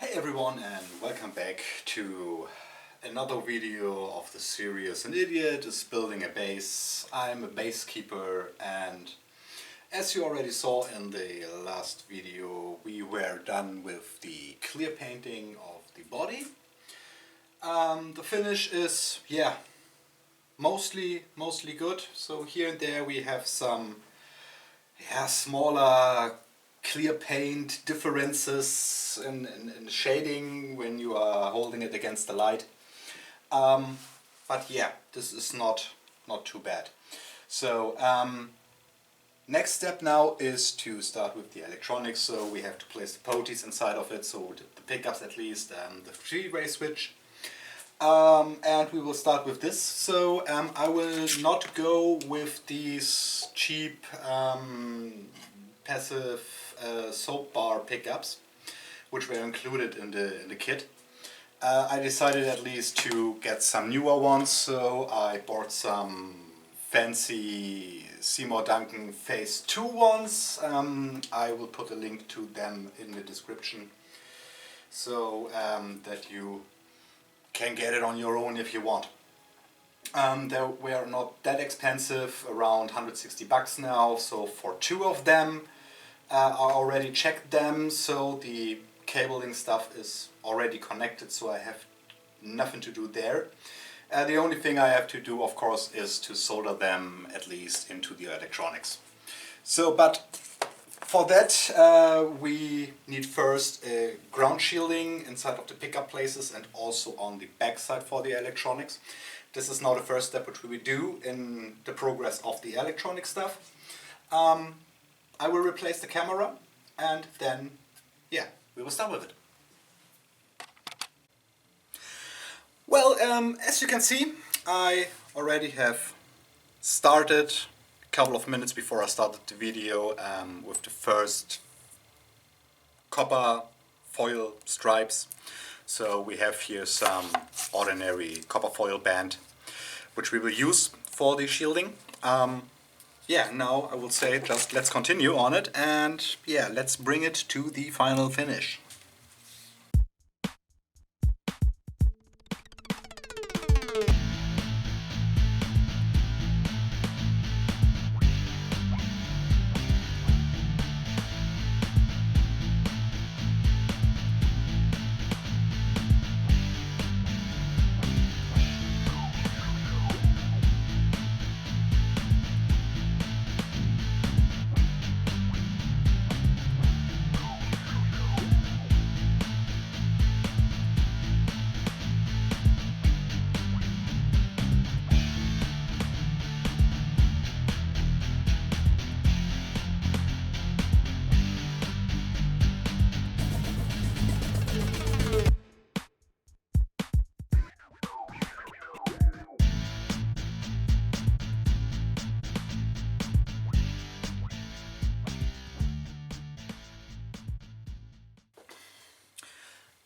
Hey everyone, and welcome back to another video of the series An Idiot is Building a Bass. I'm a BassKeeper, and as you already saw in the last video, we were done with the clear painting of the body. The finish is, mostly good. So here and there we have some smaller clear paint differences in shading when you are holding it against the light. But yeah, this is not too bad. So next step now is to start with the electronics. So we have to place the poties inside of it, so the pickups at least, the three-way switch. And we will start with this. So I will not go with these cheap passive soap bar pickups, which were included in the kit. I decided at least to get some newer ones, so I bought some fancy Seymour Duncan Phase 2 ones. I will put a link to them in the description, so that you can get it on your own if you want. They were not that expensive, around 160 bucks now, so for two of them I already checked them, so the cabling stuff is already connected, so I have nothing to do there. The only thing I have to do, of course, is to solder them at least into the electronics. So, but for that we need first a ground shielding inside of the pickup places and also on the back side for the electronics. This is now the first step which we will do in the progress of the electronic stuff. I will replace the camera, and then we will start with it. Well, as you can see, I already have started a couple of minutes before I started the video with the first copper foil stripes. So we have here some ordinary copper foil band which we will use for the shielding. Now I will say just let's continue on it, and let's bring it to the final finish.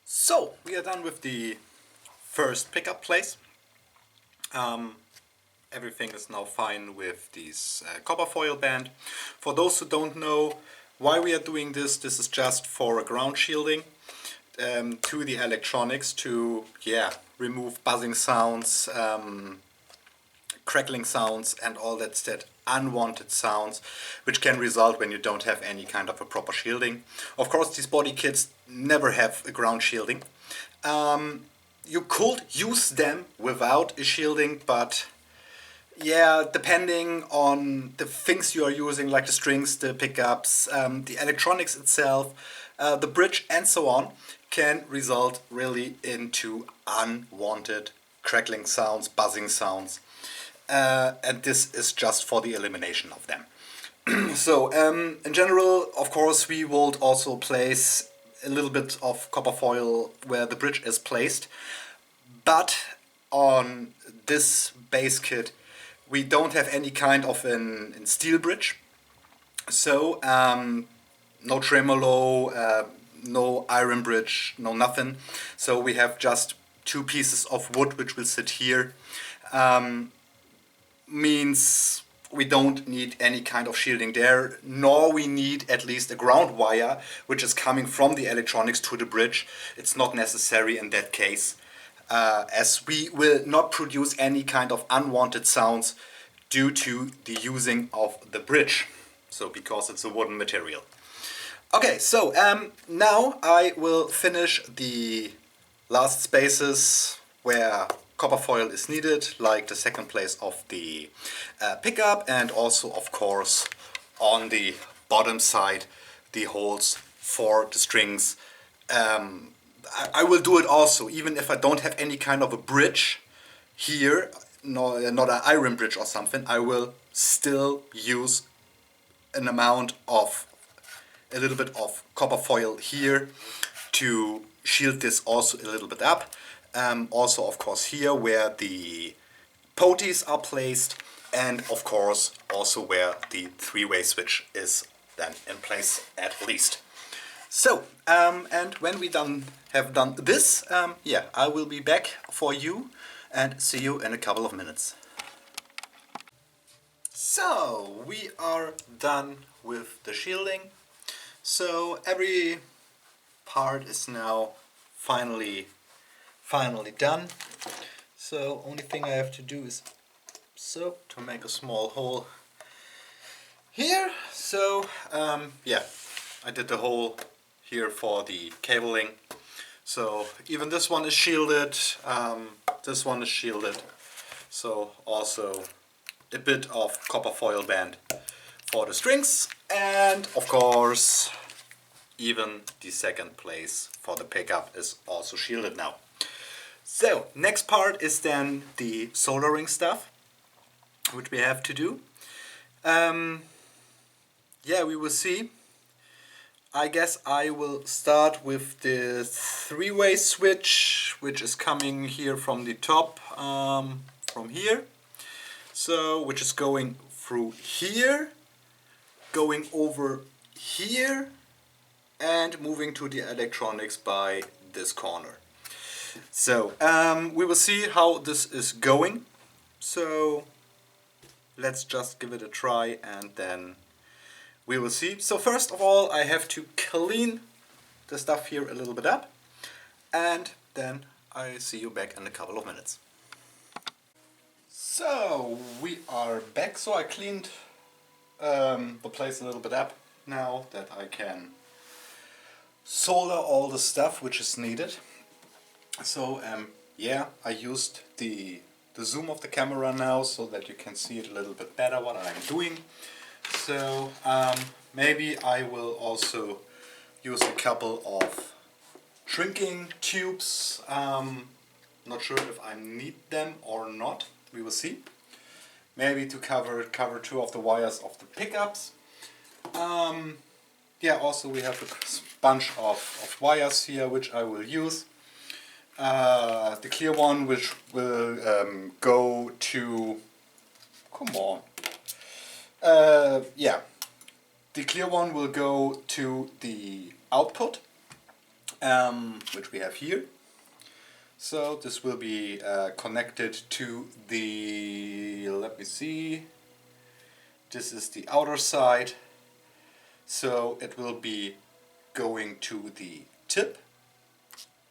So we are done with the first pickup place. Everything is now fine with this copper foil band. For those who don't know why we are doing this, this is just for a ground shielding to the electronics to remove buzzing sounds, crackling sounds, and all that unwanted sounds which can result when you don't have any kind of a proper shielding. Of course, these body kits never have a ground shielding. You could use them without a shielding, but depending on the things you are using, like the strings, the pickups, the electronics itself, the bridge and so on, can result really into unwanted crackling sounds, buzzing sounds. And this is just for the elimination of them. So in general, of course, we will also place a little bit of copper foil where the bridge is placed, but on this bass kit we don't have any kind of an steel bridge, so no tremolo, no iron bridge, no nothing. So we have just two pieces of wood which will sit here. Means we don't need any kind of shielding there, nor we need at least a ground wire which is coming from the electronics to the bridge. It's not necessary in that case, as we will not produce any kind of unwanted sounds due to the using of the bridge, so because it's a wooden material. Okay, so now I will finish the last spaces where copper foil is needed, like the second place of the pickup, and also of course on the bottom side the holes for the strings. I will do it also, even if I don't have any kind of a bridge here, not an iron bridge or something. I will still use an amount of a little bit of copper foil here to shield this also a little bit up. Also of course here where the poties are placed, and of course also where the three-way switch is then in place at least. So and when we have done this, yeah, I will be back for you and see you in a couple of minutes. So we are done with the shielding. So every part is now finally done. So only thing I have to do is so to make a small hole here. So yeah, I did the hole here for the cabling. So even this one is shielded, this one is shielded. So also a bit of copper foil band for the strings, and of course even the second place for the pickup is also shielded now. So next part is then the soldering stuff which we have to do. Yeah, we will see. I guess I will start with the three-way switch, which is coming here from the top, from here. So which is going through here, going over here, and moving to the electronics by this corner. So we will see how this is going. So let's just give it a try and then we will see. So first of all I have to clean the stuff here a little bit up, and then I see you back in a couple of minutes. So we are back. So I cleaned the place a little bit up now that I can solder all the stuff which is needed. So yeah, I used the zoom of the camera now so that you can see it a little bit better what I'm doing. So maybe I will also use a couple of shrinking tubes. Not sure if I need them or not. We will see. Maybe to cover two of the wires of the pickups. Yeah, also we have a bunch of wires here which I will use. The clear one which will go to... Come on. Yeah, the clear one will go to the output, which we have here. So this will be connected to the, let me see, this is the outer side. So it will be going to the tip,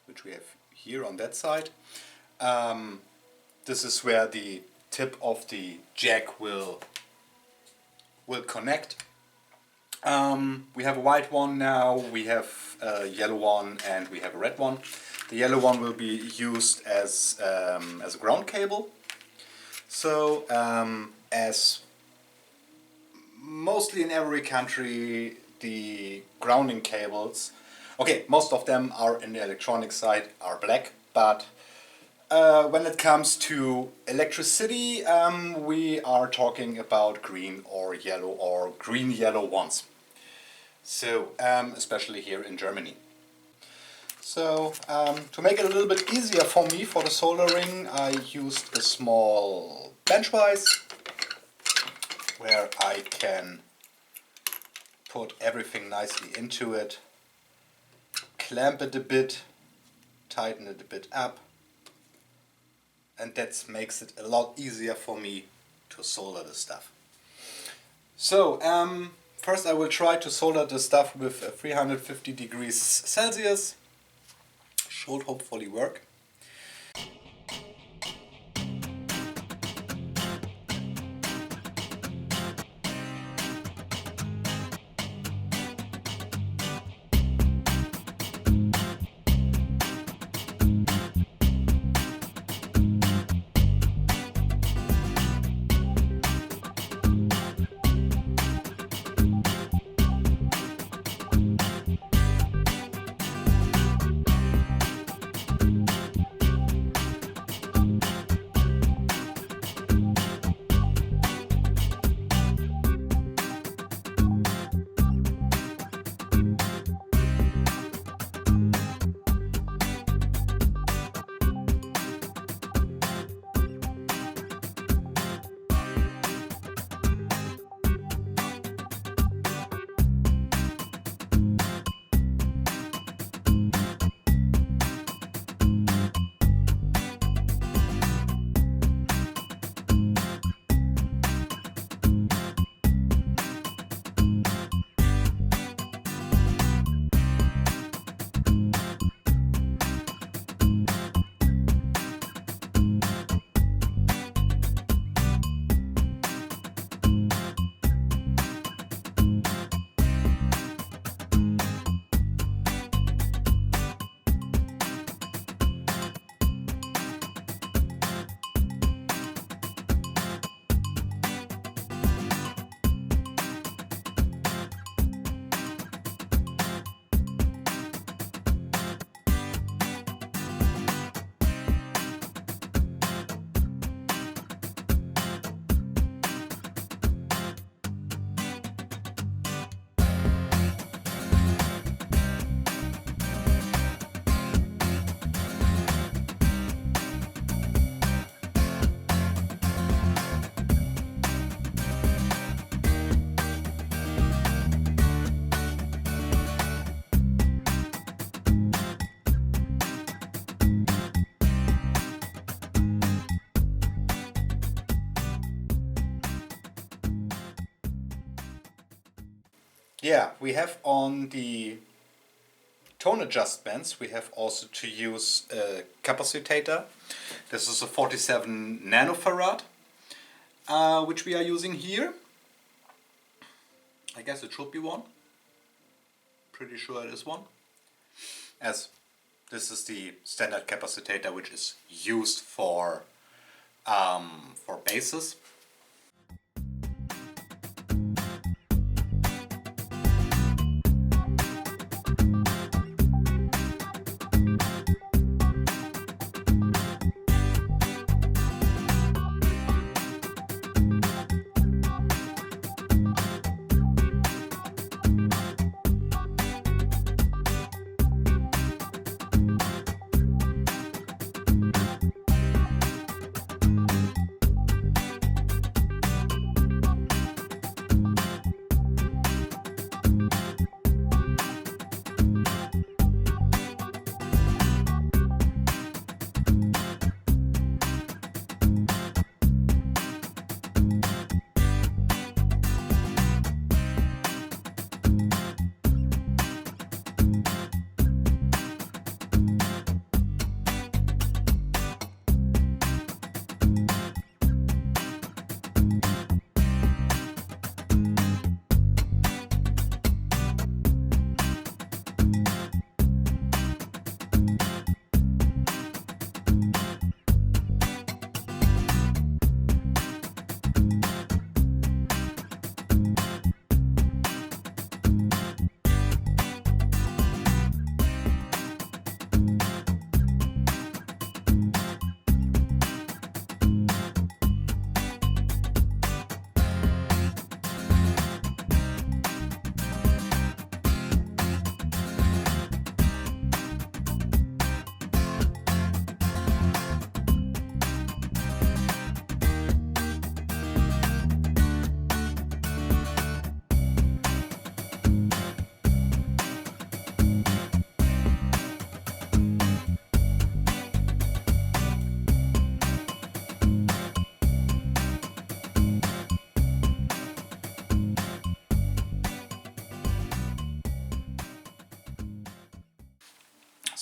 which we have here on that side. This is where the tip of the jack will connect. We have a white one now, we have a yellow one, and we have a red one. The yellow one will be used as a ground cable. So as mostly in every country the grounding cables, okay, most of them are in the electronic side are black, but when it comes to electricity, we are talking about green or yellow or green-yellow ones. So, especially here in Germany. So, to make it a little bit easier for me for the soldering, I used a small bench vise where I can put everything nicely into it, clamp it a bit, tighten it a bit up, and that makes it a lot easier for me to solder the stuff. So, first I will try to solder the stuff with 350 degrees Celsius. Should hopefully work. Yeah, we have on the tone adjustments, we have also to use a capacitator. This is a 47 nanofarad, which we are using here. I guess it should be one. Pretty sure it is one. As this is the standard capacitator which is used for basses.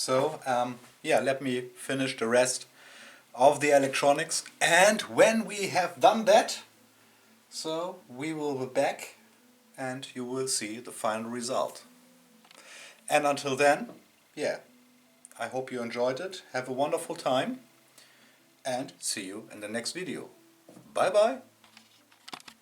So yeah, let me finish the rest of the electronics, and when we have done that, so we will be back and you will see the final result. And until then, yeah, I hope you enjoyed it. Have a wonderful time and see you in the next video. Bye bye.